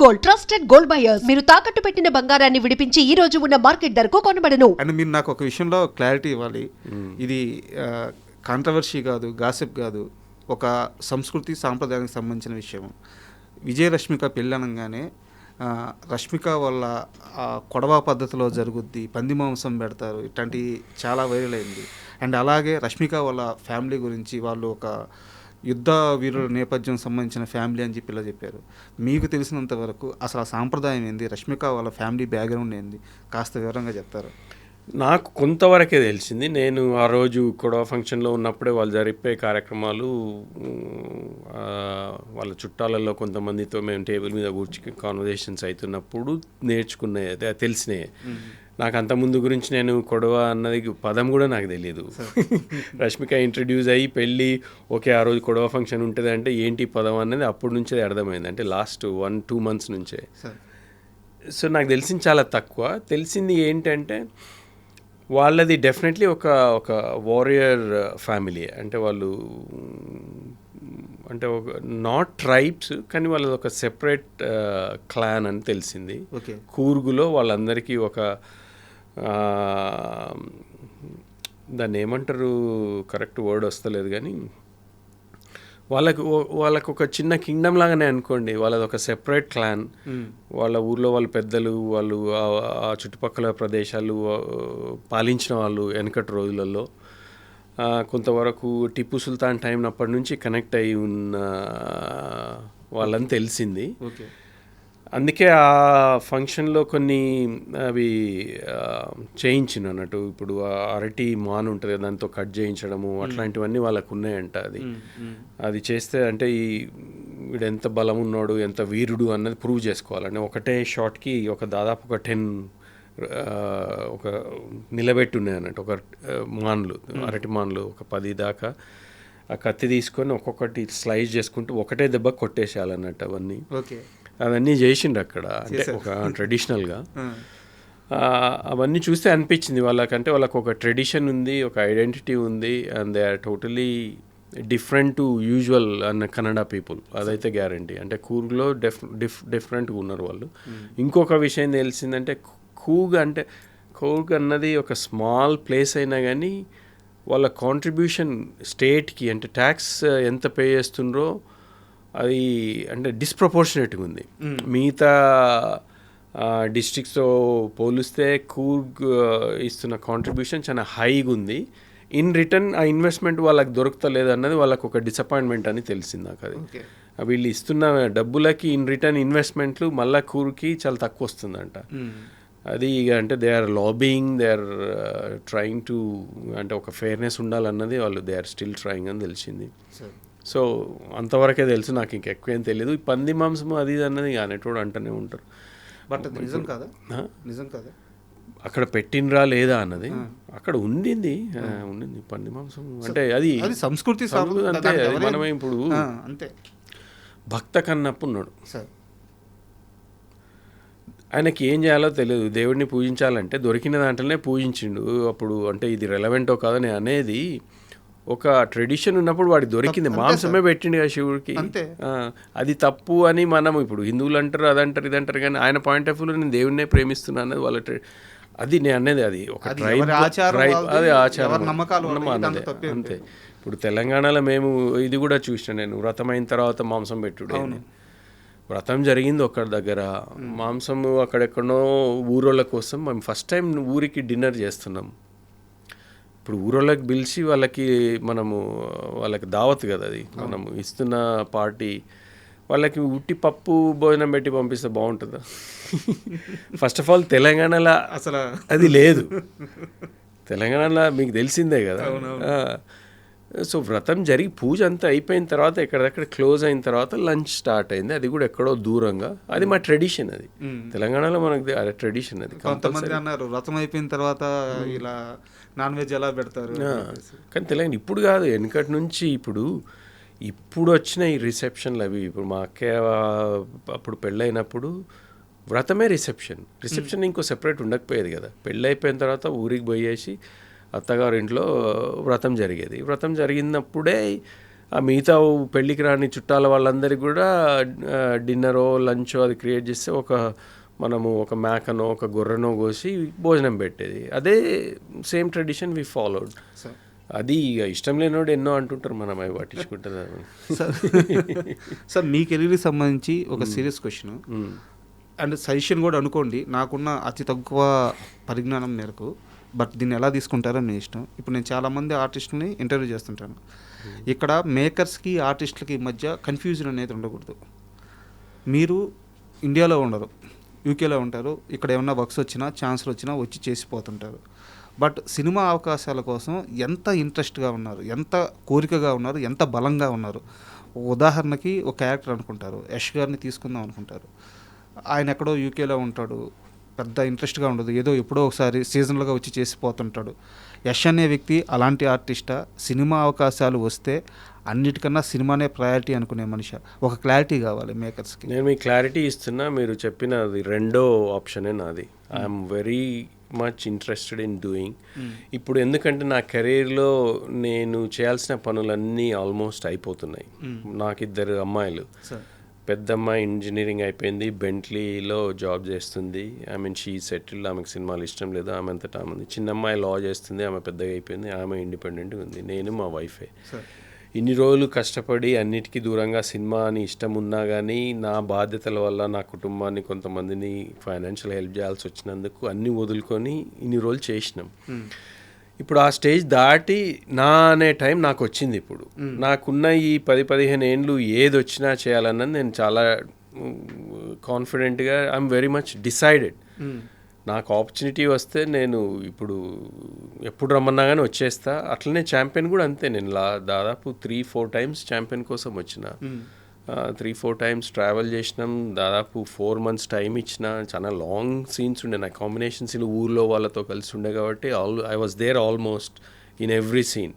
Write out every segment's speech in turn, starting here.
Gold, trusted gold buyers. మీరు తాకట్టు పెట్టిన బంగారాన్ని విడిపించి ఈ రోజు ఉన్న మార్కెట్ ధరకు కొనబడను. అండ్ మీరు నాకు ఒక విషయంలో క్లారిటీ ఇవ్వాలి. ఇది కాంట్రవర్సీ కాదు, గాసిప్ కాదు, ఒక సంస్కృతి సాంప్రదాయానికి సంబంధించిన విషయం. విజయరశ్మిక పెళ్ళి అనగానే రష్మిక వల్ల కొడవ పద్ధతిలో జరుగుద్ది, పంది మాంసం పెడతారు, ఇట్లాంటి చాలా వైరల్ అయింది. అండ్ అలాగే రష్మిక వాళ్ళ ఫ్యామిలీ గురించి వాళ్ళు ఒక యుద్ధ వీరుల నేపథ్యం సంబంధించిన ఫ్యామిలీ అని చెప్పి ఇలా చెప్పారు. మీకు తెలిసినంత వరకు అసలు ఆ సాంప్రదాయం ఏంది, రష్మిక వాళ్ళ ఫ్యామిలీ బ్యాక్గ్రౌండ్ ఏంది, కాస్త వివరంగా చెప్తారు? నాకు కొంతవరకే తెలిసింది. నేను ఆ రోజు కూడా ఫంక్షన్లో ఉన్నప్పుడే వాళ్ళు జరిపే కార్యక్రమాలు, వాళ్ళ చుట్టాలలో కొంతమందితో మేము టేబుల్ మీద కూర్చుని కాన్వర్జేషన్స్ అవుతున్నప్పుడు నేర్చుకున్నాయి, తెలిసినాయి. నాకు అంత ముందు గురించి నేను కొడవ అన్నది పదం కూడా నాకు తెలియదు. రష్మిక ఇంట్రడ్యూస్ అయ్యి పెళ్ళి ఓకే ఆ రోజు కొడవ ఫంక్షన్ ఉంటుంది అంటే ఏంటి పదం అనేది అప్పటి నుంచే అర్థమైంది, అంటే లాస్ట్ 1-2 months నుంచే. సో నాకు తెలిసింది చాలా తక్కువ. తెలిసింది ఏంటంటే వాళ్ళది డెఫినెట్లీ ఒక వారియర్ ఫ్యామిలీ. అంటే వాళ్ళు అంటే ఒక నాట్ ట్రైబ్స్, కానీ వాళ్ళది ఒక సెపరేట్ క్లాన్ అని తెలిసింది. కూర్గులో వాళ్ళందరికీ ఒక దాన్ని ఏమంటారు, కరెక్ట్ వర్డ్ వస్తలేదు, కానీ వాళ్ళకు ఒక చిన్న కింగ్డమ్ లాగానే అనుకోండి. వాళ్ళది ఒక సెపరేట్ క్లాన్. వాళ్ళ ఊర్లో వాళ్ళ పెద్దలు, వాళ్ళు ఆ చుట్టుపక్కల ప్రదేశాలు పాలించిన వాళ్ళు వెనకటి రోజులలో. కొంతవరకు టిప్పు సుల్తాన్ టైం అప్పటి నుంచి కనెక్ట్ అయి ఉన్న వాళ్ళని తెలిసింది. అందుకే ఆ ఫంక్షన్లో కొన్ని అవి చేయించిన అన్నట్టు. ఇప్పుడు అరటి మాన్ ఉంటుంది కదా, దాంతో కట్ చేయించడము అట్లాంటివన్నీ వాళ్ళకు ఉన్నాయంట. అది చేస్తే అంటే వీడు ఎంత బలం ఉన్నాడు, ఎంత వీరుడు అన్నది ప్రూవ్ చేసుకోవాలంటే ఒకటే షాట్కి దాదాపు ఒక 10 ఒక నిలబెట్టి ఉన్నాయి అన్నట్టు. ఒక మాన్లు, అరటి మాన్లు ఒక 10 దాకా ఆ కత్తి తీసుకొని ఒక్కొక్కటి స్లైస్ చేసుకుంటూ ఒకటే దెబ్బ కొట్టేసేయాలన్నట్టు. అవన్నీ చేసిండ్రు అక్కడ, అంటే ఒక ట్రెడిషనల్గా. అవన్నీ చూస్తే అనిపించింది వాళ్ళకంటే వాళ్ళకు ఒక ట్రెడిషన్ ఉంది, ఒక ఐడెంటిటీ ఉంది, and they are totally different to usual అన్న కన్నడ పీపుల్, అదైతే గ్యారంటీ. అంటే కూర్గ్లో డిఫరెంట్గా ఉన్నారు వాళ్ళు. ఇంకొక విషయం తెలిసిందంటే కూర్గ్ అన్నది ఒక స్మాల్ ప్లేస్ అయినా కానీ వాళ్ళ కాంట్రిబ్యూషన్ స్టేట్కి, అంటే ట్యాక్స్ ఎంత పే చేస్తుండ్రో అది అంటే డిస్ప్రపోర్షనేట్గా ఉంది. మిగతా డిస్ట్రిక్ట్స్తో పోలిస్తే కూర్గ్ ఇస్తున్న కాంట్రిబ్యూషన్ చాలా హైగా ఉంది. ఇన్ రిటర్న్ ఆ ఇన్వెస్ట్మెంట్ వాళ్ళకి దొరుకుతలేదు అన్నది వాళ్ళకు ఒక డిసప్పాయింట్మెంట్ అని తెలిసింది నాకు. అది వీళ్ళు ఇస్తున్న డబ్బులకి ఇన్ రిటర్న్ ఇన్వెస్ట్మెంట్లు మళ్ళీ కూర్కి చాలా తక్కువ వస్తుందంట. అది అంటే they are lobbying, they are trying to, అంటే ఒక ఫెయిర్నెస్ ఉండాలన్నది వాళ్ళు దే ఆర్ స్టిల్ ట్రయింగ్ అని తెలిసింది. సో అంతవరకే తెలుసు, నాకు ఇంకెక్కువ ఏం తెలియదు. ఈ పంది మాంసం అది అన్నది అనేటోడు అంటూనే ఉంటారు. బట్ నిజం కాదా అక్కడ పెట్టినరా లేదా అన్నది? అక్కడ ఉండింది పంది మాంసం. అంటే అది సంస్కృతి అంతే. మనమే ఇప్పుడు భక్త కన్నప్ప ఉన్నాడు, ఆయనకి ఏం చేయాలో తెలియదు. దేవుడిని పూజించాలంటే దొరికిన దాంట్లోనే పూజించిండు. అప్పుడు అంటే ఇది రెలవెంటో కాదని అనేది ఒక ట్రెడిషన్ ఉన్నప్పుడు వాడికి దొరికింది, మాంసమే పెట్టిండు కదా శివుడికి. అది తప్పు అని మనం ఇప్పుడు హిందువులు అంటారు, అదంటారు, ఇదంటారు, కానీ ఆయన పాయింట్ ఆఫ్ వ్యూలో నేను దేవుడినే ప్రేమిస్తున్నా అన్నది వాళ్ళ అది నేను అనేది. అది ఒక ట్రైబ్, అది ఆచారం అన్నది అంతే. ఇప్పుడు తెలంగాణలో మేము ఇది కూడా చూసిన, నేను వ్రతం అయిన తర్వాత మాంసం పెట్టుడే. వ్రతం జరిగింది ఒకరి దగ్గర, మాంసము అక్కడెక్కడో ఊరోళ్ళ కోసం మేము ఫస్ట్ టైం ఊరికి డిన్నర్ చేస్తున్నాం. ఇప్పుడు ఊరోళ్ళకి పిలిచి వాళ్ళకి దావత్ కదా, అది మనము ఇస్తున్న పార్టీ. వాళ్ళకి ఉట్టి పప్పు భోజనం పెట్టి పంపిస్తే బాగుంటుందా? ఫస్ట్ ఆఫ్ ఆల్ తెలంగాణలో అసలు అది లేదు. తెలంగాణలో మీకు తెలిసిందే కదా. సో వ్రతం జరిగి పూజ అంతా అయిపోయిన తర్వాత ఎక్కడెక్కడ క్లోజ్ అయిన తర్వాత లంచ్ స్టార్ట్ అయింది. అది కూడా ఎక్కడో దూరంగా. అది మా ట్రెడిషన్, అది తెలంగాణలో మనకు ట్రెడిషన్. అది కొంతమంది అన్నారు వ్రతం అయిపోయిన తర్వాత ఇలా నాన్ వెజ్ ఎలా పెడతారు, కానీ తెలంగాణ ఇప్పుడు కాదు, వెనకటి నుంచి. ఇప్పుడు వచ్చిన ఈ రిసెప్షన్లు అవి, ఇప్పుడు మా అక్కయ్య అప్పుడు పెళ్ళైనప్పుడు వ్రతమే రిసెప్షన్ ఇంకో సెపరేట్ ఉండకపోయేది కదా. పెళ్ళి అయిపోయిన తర్వాత ఊరికి పోయేసి అత్తగారు ఇంట్లో వ్రతం జరిగేది. వ్రతం జరిగినప్పుడే ఆ మిగతా పెళ్ళికి రాని చుట్టాల వాళ్ళందరికీ కూడా డిన్నరో లంచో అది క్రియేట్ చేస్తే మనము ఒక మేకనో ఒక గొర్రెనో కోసి భోజనం పెట్టేది. అదే సేమ్ ట్రెడిషన్ వి ఫాలోడ్. అది ఇష్టం లేనివాడు ఎన్నో అంటుంటారు, మనం అవి పట్టించుకుంటుంది. సార్ మీ కెరీర్కి సంబంధించి ఒక సీరియస్ క్వశ్చన్ అండ్ సజెషన్ కూడా అనుకోండి, నాకున్న అతి తక్కువ పరిజ్ఞానం మేరకు, బట్ దీన్ని ఎలా తీసుకుంటారో మీ ఇష్టం. ఇప్పుడు నేను చాలామంది ఆర్టిస్టులని ఇంటర్వ్యూ చేస్తుంటాను. ఇక్కడ మేకర్స్కి ఆర్టిస్టులకి మధ్య కన్ఫ్యూజన్ అనేది ఉండకూడదు. మీరు ఇండియాలో ఉండరు, యూకేలో ఉంటారు, ఇక్కడ ఏమన్నా వర్క్స్ వచ్చినా ఛాన్స్లు వచ్చినా వచ్చి చేసిపోతుంటారు. బట్ సినిమా అవకాశాల కోసం ఎంత ఇంట్రెస్ట్గా ఉన్నారు, ఎంత కోరికగా ఉన్నారు, ఎంత బలంగా ఉన్నారు. ఉదాహరణకి ఒక క్యారెక్టర్ అనుకుంటారు, యష్ గారిని తీసుకుందాం అనుకుంటారు. ఆయన ఎక్కడో యూకేలో ఉంటాడు, పెద్ద ఇంట్రెస్ట్గా ఉండదు, ఏదో ఎప్పుడో ఒకసారి సీజనల్గా వచ్చి చేసిపోతుంటాడు. యష్ అనే వ్యక్తి అలాంటి ఆర్టిస్టా? సినిమా అవకాశాలు వస్తే అన్నిటికన్నా సినిమానే ప్రయారిటీ అనుకునే మనిషి? ఒక క్లారిటీ కావాలి మేకర్స్కి. నేను మీకు క్లారిటీ ఇస్తున్నా, మీరు చెప్పినది రెండో ఆప్షనే నాది. I'm very much interested in doing. ఇప్పుడు ఎందుకంటే నా కెరీర్లో నేను చేయాల్సిన పనులన్నీ ఆల్మోస్ట్ అయిపోతున్నాయి. నాకు 2 అమ్మాయిలు. పెద్ద అమ్మాయి ఇంజనీరింగ్ అయిపోయింది, బెంట్లీలో జాబ్ చేస్తుంది. ఐ మీన్ షీ సెటిల్డ్, ఆమెకు సినిమాలు ఇష్టం లేదు, ఆమె అంతటా ఉంది. చిన్న అమ్మాయి లా చేస్తుంది, ఆమె పెద్దగా అయిపోయింది, ఆమె ఇండిపెండెంట్గా ఉంది. నేను మా వైఫే. ఇన్ని రోజులు కష్టపడి అన్నిటికీ దూరంగా సినిమా అని ఇష్టం ఉన్నా కానీ నా బాధ్యతల వల్ల నా కుటుంబాన్ని కొంతమందిని ఫైనాన్షియల్ హెల్ప్ చేయాల్సి వచ్చినందుకు అన్నీ వదులుకొని ఇన్ని రోజులు చేసినాం. ఇప్పుడు ఆ స్టేజ్ దాటి నా అనే టైం నాకు వచ్చింది. ఇప్పుడు నాకున్న ఈ 10-15 ఏండ్లు ఏది వచ్చినా చేయాలన్నది నేను చాలా కాన్ఫిడెంట్గా, ఐఎమ్ వెరీ మచ్ డిసైడెడ్. నాకు ఆపర్చునిటీ వస్తే నేను ఇప్పుడు ఎప్పుడు రమ్మన్నా కానీ వచ్చేస్తా. అట్లనే ఛాంపియన్ కూడా అంతే. నేను దాదాపు 3-4 టైమ్స్ ఛాంపియన్ కోసం వచ్చిన, 3-4 టైమ్స్ ట్రావెల్ చేసినాం. దాదాపు 4 months టైం ఇచ్చిన. చాలా లాంగ్ సీన్స్ ఉండే నాకు, కాంబినేషన్ సీన్ ఊర్లో వాళ్ళతో కలిసి ఉండే కాబట్టి I was there almost in every scene.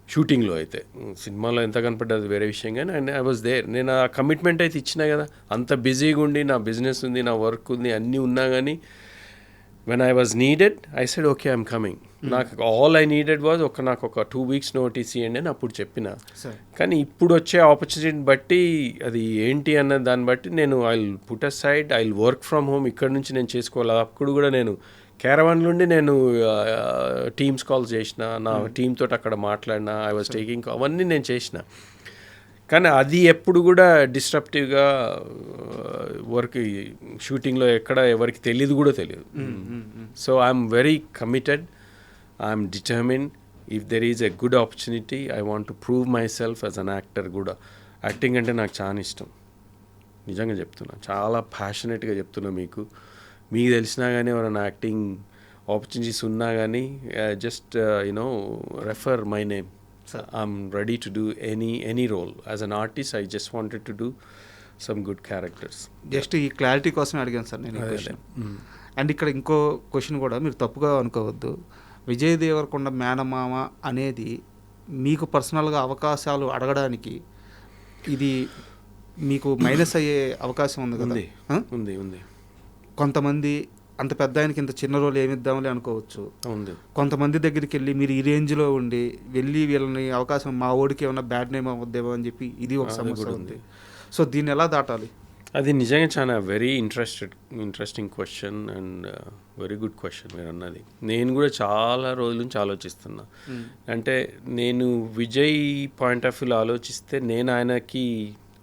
షూటింగ్లో అయితే, సినిమాలో ఎంత కనపడ్డది వేరే విషయం, కానీ అండ్ ఐ వాజ్ దేర్. నేను ఆ కమిట్మెంట్ అయితే ఇచ్చినా కదా. అంత బిజీగా ఉండి, నా బిజినెస్ ఉంది, నా వర్క్ ఉంది, అన్నీ ఉన్నా కానీ when I was needed, I said, okay, I'm coming. నాకు all I needed was నాకు ఒక 2 weeks నోటీస్ ఇవ్వండి అని అప్పుడు చెప్పిన. కానీ ఇప్పుడు వచ్చే ఆపర్చునిటీని బట్టి అది ఏంటి అన్న దాన్ని బట్టి నేను I will put a side, I will work from home. ఇక్కడ నుంచి నేను చేసుకోవాలి. అప్పుడు కూడా నేను క్యారవాన్ నుండి నేను టీమ్స్ కాల్స్ చేసిన, నా టీమ్ తోటి అక్కడ మాట్లాడినా, ఐ వాజ్ టేకింగ్, అవన్నీ నేను చేసిన. కానీ అది ఎప్పుడు కూడా డిస్ట్రప్టివ్గా వర్క్, షూటింగ్లో ఎక్కడ ఎవరికి తెలియదు కూడా తెలియదు. So I'm very committed, I'm determined. If there is a good opportunity, I want to prove my self as an actor కూడా. యాక్టింగ్ అంటే నాకు చాలా ఇష్టం, నిజంగా చెప్తున్నా, చాలా ప్యాషనెట్గా చెప్తున్నా. మీకు తెలిసినా కానీ ఎవరైనా యాక్టింగ్ ఆపర్చునిటీస్ ఉన్నా కానీ just refer my name. I'm ready to do any role. As an artist, I just wanted to do some good characters. Just ఈ క్లారిటీ కోసమే అడిగాను సార్ నేను ఈ క్వశ్చన్. అండ్ ఇక్కడ ఇంకో క్వశ్చన్ కూడా మీరు తప్పుగా అనుకోవద్దు. విజయ్ దేవరకొండ మేనమామ అనేది మీకు పర్సనల్గా అవకాశాలు అడగడానికి ఇది మీకు మైనస్ అయ్యే అవకాశం ఉంది కదా? ఉంది. కొంతమంది అంత పెద్ద ఆయనకి ఇంత చిన్న రోల్ ఏమిద్దామని అనుకోవచ్చు. కొంతమంది దగ్గరికి వెళ్ళి మీరు ఈ రేంజ్లో ఉండి వెళ్ళి వీళ్ళని అవకాశం, మా ఓడికి ఏమైనా బ్యాడ్ నేమ్ అవ్వద్దేమో అని చెప్పి ఇది ఒక సమస్య ఉంది. సో దీన్ని ఎలా దాటాలి? అది నిజంగా చాలా very interesting question and very good question మీరు అన్నది. నేను కూడా చాలా రోజుల నుంచి ఆలోచిస్తున్నా. అంటే నేను విజయ్ పాయింట్ ఆఫ్ వ్యూలో ఆలోచిస్తే నేను ఆయనకి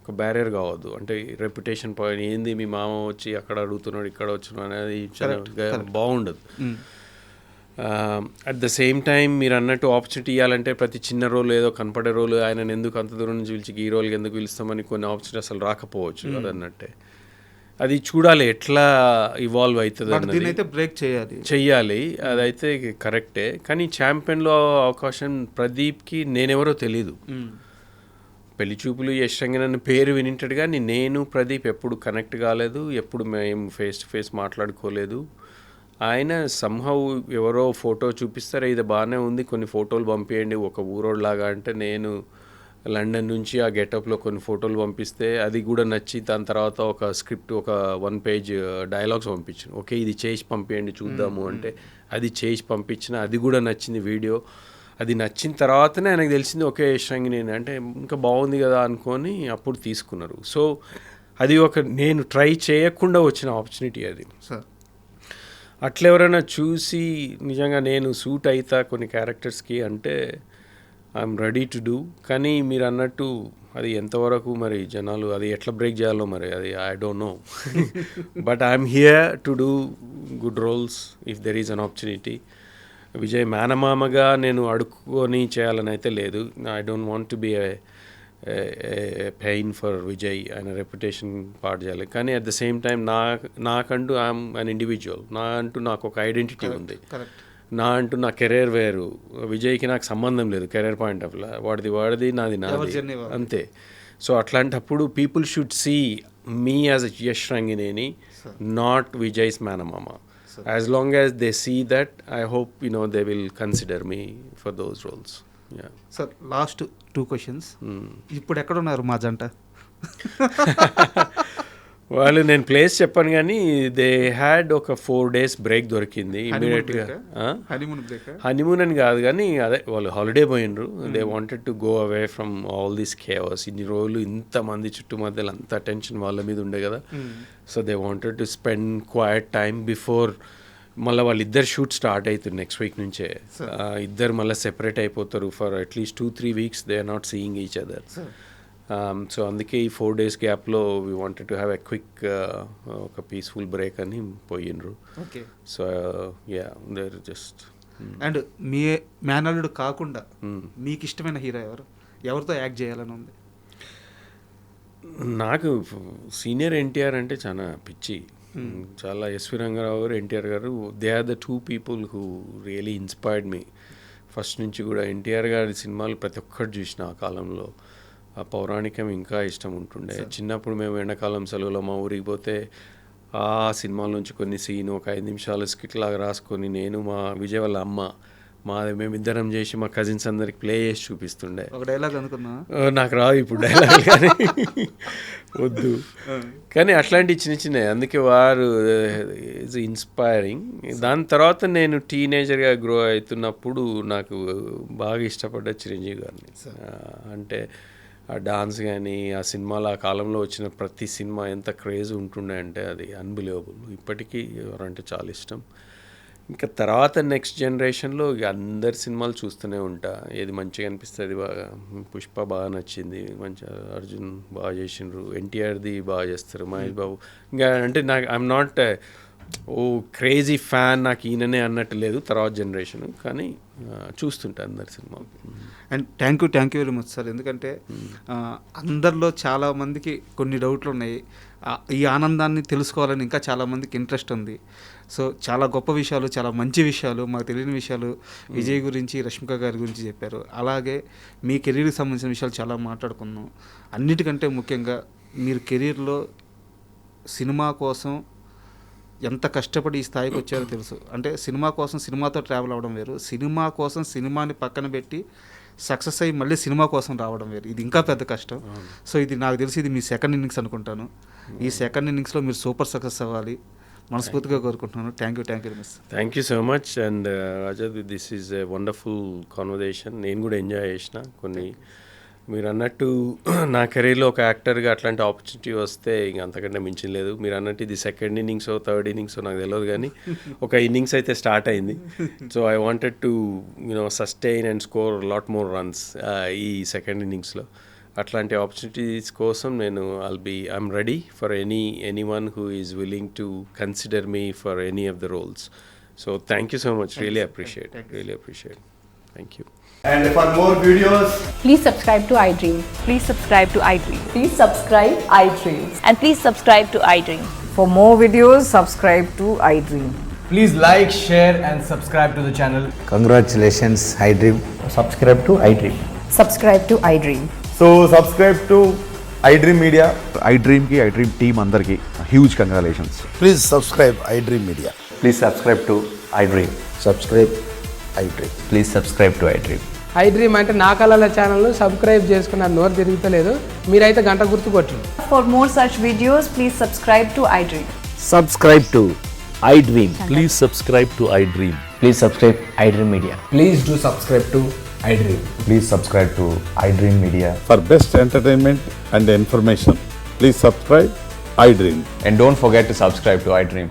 ఒక బ్యారియర్ కావద్దు. అంటే రెప్యుటేషన్ పాయింట్ ఏంది, మీ మామ వచ్చి అక్కడ అడుగుతున్నాడు, ఇక్కడ వచ్చినాడు అనేది బాగుండదు. అట్ ద సేమ్ టైం మీరు అన్నట్టు ఆపర్చునిటీ ఇవ్వాలంటే ప్రతి చిన్న రోల్ ఏదో కనపడే రోల్ ఆయన ఎందుకు అంత దూరం నుంచి పిలిచి ఈ రోల్కి ఎందుకు పిలుస్తామని కొన్ని ఆపర్చునిటీ అసలు రాకపోవచ్చు. అది అన్నట్టే అది చూడాలి ఎట్లా ఇవాల్వ్ అవుతుంది అన్నది. బ్రేక్ చెయ్యాలి, అదైతే కరెక్టే. కానీ ఛాంపియన్లో అవకాశం ప్రదీప్కి నేనెవరో తెలీదు. పెళ్లి చూపులు యష్ రంగనాథన్ పేరు వినింటాడు కానీ నేను ప్రదీప్ ఎప్పుడు కనెక్ట్ కాలేదు, ఎప్పుడు మేము ఫేస్ టు ఫేస్ మాట్లాడుకోలేదు. ఆయన సంహౌ ఎవరో ఫోటో చూపిస్తారా, ఇది బాగానే ఉంది, కొన్ని ఫోటోలు పంపించండి ఒక ఊరోడ్లాగా అంటే, నేను లండన్ నుంచి ఆ గెటప్లో కొన్ని ఫోటోలు పంపిస్తే అది కూడా నచ్చి దాని తర్వాత ఒక స్క్రిప్ట్, ఒక 1 page డైలాగ్స్ పంపించాను. ఓకే ఇది చేసి పంపించండి చూద్దాము అంటే అది చేసి పంపించిన, అది కూడా నచ్చింది వీడియో. అది నచ్చిన తర్వాతనే ఆయనకు తెలిసింది ఓకే యశ్రంగిని అంటే ఇంకా బాగుంది కదా అనుకొని అప్పుడు తీసుకున్నారు. సో అది ఒక నేను ట్రై చేయకుండా వచ్చిన ఆపర్చునిటీ అది. సార్ అట్లా ఎవరైనా చూసి నిజంగా నేను సూట్ అవుతా కొన్ని క్యారెక్టర్స్కి అంటే ఐఎమ్ రెడీ టు డూ. కానీ మీరు అన్నట్టు అది ఎంతవరకు మరి జనాలు అది ఎట్లా బ్రేక్ చేయాలో మరి అది I don't know. But I'm here to do good roles if there is an opportunity. Vijay మేనమామగా నేను అడుక్కొని చేయాలని అయితే లేదు. I don't want to be pain for Vijay ఆయన రెప్యుటేషన్ పాడు చేయాలి. కానీ అట్ ద సేమ్ టైం నాకంటూ ఐఎమ్ అన్ ఇండివిజువల్. నాకు ఒక ఐడెంటిటీ ఉంది. నా కెరీర్ వేరు, విజయ్కి నాకు సంబంధం లేదు కెరీర్ పాయింట్ ఆఫ్ వ్యూ. వాడిది నాది అంతే. సో అట్లాంటప్పుడు people should see me as a Yash Rangineni, not Vijay's మేనమామ. As long as they see that, I hope they will consider me for those roles. Yeah. Sir, last 2 questions. ఇప్పుడు ఎక్కడ ఉన్నారు మా జంట? వాళ్ళు నేను ప్లేస్ చెప్పాను కానీ దే హ్యాడ్ ఒక 4 days బ్రేక్ దొరికింది ఇమీడియట్గా. హనీమూన్ అని కాదు కానీ అదే వాళ్ళు హాలిడే పోయినరు. They wanted to go away from all this chaos. ఇన్ని రోజులు ఇంతమంది చుట్టుమధ్యలో అంత అటెన్షన్ వాళ్ళ మీద ఉండే కదా. So they wanted to spend quiet time before మళ్ళీ వాళ్ళిద్దరు షూట్ స్టార్ట్ అవుతుంది నెక్స్ట్ వీక్ నుంచే. ఇద్దరు మళ్ళీ సెపరేట్ అయిపోతారు for at least 2-3 weeks. They are not seeing each other. So అందుకే ఈ 4 days గ్యాప్లో we wanted to have a quick ఒక పీస్ఫుల్ బ్రేక్ అని పోయినరు. So yeah there just. And మీ మేనల్లుడు కాకుండా మీకు ఇష్టమైన హీరో ఎవరితో యాక్ట్ చేయాలని ఉంది? నాకు సీనియర్ ఎన్టీఆర్ అంటే చాలా పిచ్చి. చాలా ఎస్వి రంగారావు గారు, ఎన్టీఆర్ గారు, they are the 2 people who really inspired me. First నుంచి కూడా ఎన్టీఆర్ గారి సినిమాలు ప్రతి ఒక్కటి చూసిన ఆ కాలంలో. ఆ పౌరాణికం ఇంకా ఇష్టం ఉంటుండే. చిన్నప్పుడు మేము ఎండాకాలం సెలవులో మా ఊరికి పోతే ఆ సినిమాల నుంచి కొన్ని సీన్ ఒక 5 నిమిషాలు స్కిట్ లాగా రాసుకొని నేను మా విజయ్ వాళ్ళ అమ్మ మేమిద్దరం చేసి మా కజిన్స్ అందరికి ప్లే చేసి చూపిస్తుండే. ఒక డైలాగ్ అనుకున్నా, నాకు రాదు ఇప్పుడు డైలాగ్ కానీ వద్దు. కానీ అట్లాంటి చిన్న అందుకే వారు ఈజ్ ఇన్స్పైరింగ్. దాని తర్వాత నేను టీనేజర్గా గ్రో అవుతున్నప్పుడు నాకు బాగా ఇష్టపడ్డ చిరంజీవి గారిని. అంటే ఆ డాన్స్ కానీ ఆ సినిమాలో ఆ కాలంలో వచ్చిన ప్రతి సినిమా ఎంత క్రేజ్ ఉంటుండే అంటే అది అన్బిలీవబుల్. ఇప్పటికీ ఎవరంటే చాలా ఇష్టం. ఇంకా తర్వాత నెక్స్ట్ జనరేషన్లో ఇక అందరి సినిమాలు చూస్తూనే ఉంటా. ఏది మంచిగా అనిపిస్తుంది బాగా. పుష్ప బాగా నచ్చింది, మంచిగా అర్జున్ బాగా చేసిండ్రు, ఎన్టీఆర్ది బాగా చేస్తారు, మహేష్ బాబు. ఇంకా అంటే నాకు ఐఎమ్ నాట్ క్రేజీ ఫ్యాన్, నాకు ఈయననే అన్నట్టు లేదు తర్వాత జనరేషన్. కానీ చూస్తుంటా అందరి సినిమాలు. And thank you very much sir. ఎందుకంటే అందరిలో చాలామందికి కొన్ని డౌట్లు ఉన్నాయి. ఈ ఆనందాన్ని తెలుసుకోవాలని ఇంకా చాలామందికి ఇంట్రెస్ట్ ఉంది. సో చాలా గొప్ప విషయాలు, చాలా మంచి విషయాలు, మాకు తెలియని విషయాలు విజయ్ గురించి, రష్మిక గారి గురించి చెప్పారు. అలాగే మీ కెరీర్కి సంబంధించిన విషయాలు చాలా మాట్లాడుకున్నాం. అన్నిటికంటే ముఖ్యంగా మీరు కెరీర్లో సినిమా కోసం ఎంత కష్టపడి ఈ స్థాయికి వచ్చారో తెలుసు. అంటే సినిమా కోసం సినిమాతో ట్రావెల్ అవ్వడం వేరు, సినిమా కోసం సినిమాని పక్కన పెట్టి సక్సెస్ అయ్యి మళ్ళీ సినిమా కోసం రావడం వేరు. ఇది ఇంకా పెద్ద కష్టం. సో ఇది నాకు తెలిసి ఇది మీ సెకండ్ ఇన్నింగ్స్ అనుకుంటాను. ఈ సెకండ్ ఇన్నింగ్స్లో మీరు సూపర్ సక్సెస్ అవ్వాలి మనస్ఫూర్తిగా కోరుకుంటున్నాను. Thank you very much. Thank you so much. And Rajat, this is a wonderful conversation. నేను కూడా ఎంజాయ్ చేసిన. కొన్ని మీరు అన్నట్టు నా కెరీర్లో ఒక యాక్టర్గా అట్లాంటి ఆపర్చునిటీ వస్తే ఇంక అంతకంటే మించలేదు. మీరు అన్నట్టు ఇది సెకండ్ ఇన్నింగ్సో థర్డ్ ఇన్నింగ్సో నాకు తెలియదు, కానీ ఒక ఇన్నింగ్స్ అయితే స్టార్ట్ అయింది. So I wanted to sustain and score lot more runs ఈ సెకండ్ ఇన్నింగ్స్లో. అట్లాంటి ఆపర్చునిటీస్ కోసం I'm ready for anyone who is willing to consider me for any of the roles. So thank you so much. Really appreciate. Thank you. And for more videos, please subscribe to iDream. Please subscribe to iDream. Please subscribe iDream. And please subscribe to iDream. For more videos, subscribe to iDream. please like, share and subscribe to the channel. Congratulations, iDream. Subscribe to iDream. Subscribe to iDream. So subscribe to iDream Media. iDream ki iDream team andarki huge congratulations. Please subscribe iDream Media. Please subscribe to iDream. Subscribe iDream. Please subscribe to iDream. iDream అంటే నా కళల ఛానల్ను subscribe చేసుకున్న నోరు తిరుగుతలేదు, మీరైతే గంట గుర్తు కొట్టండి. For more such videos, please subscribe to iDream. Subscribe to iDream. Please subscribe to iDream. Please subscribe iDream Media. Please do subscribe to iDream. Please subscribe to iDream Media. For best entertainment and information, please subscribe iDream. And don't forget to subscribe to iDream.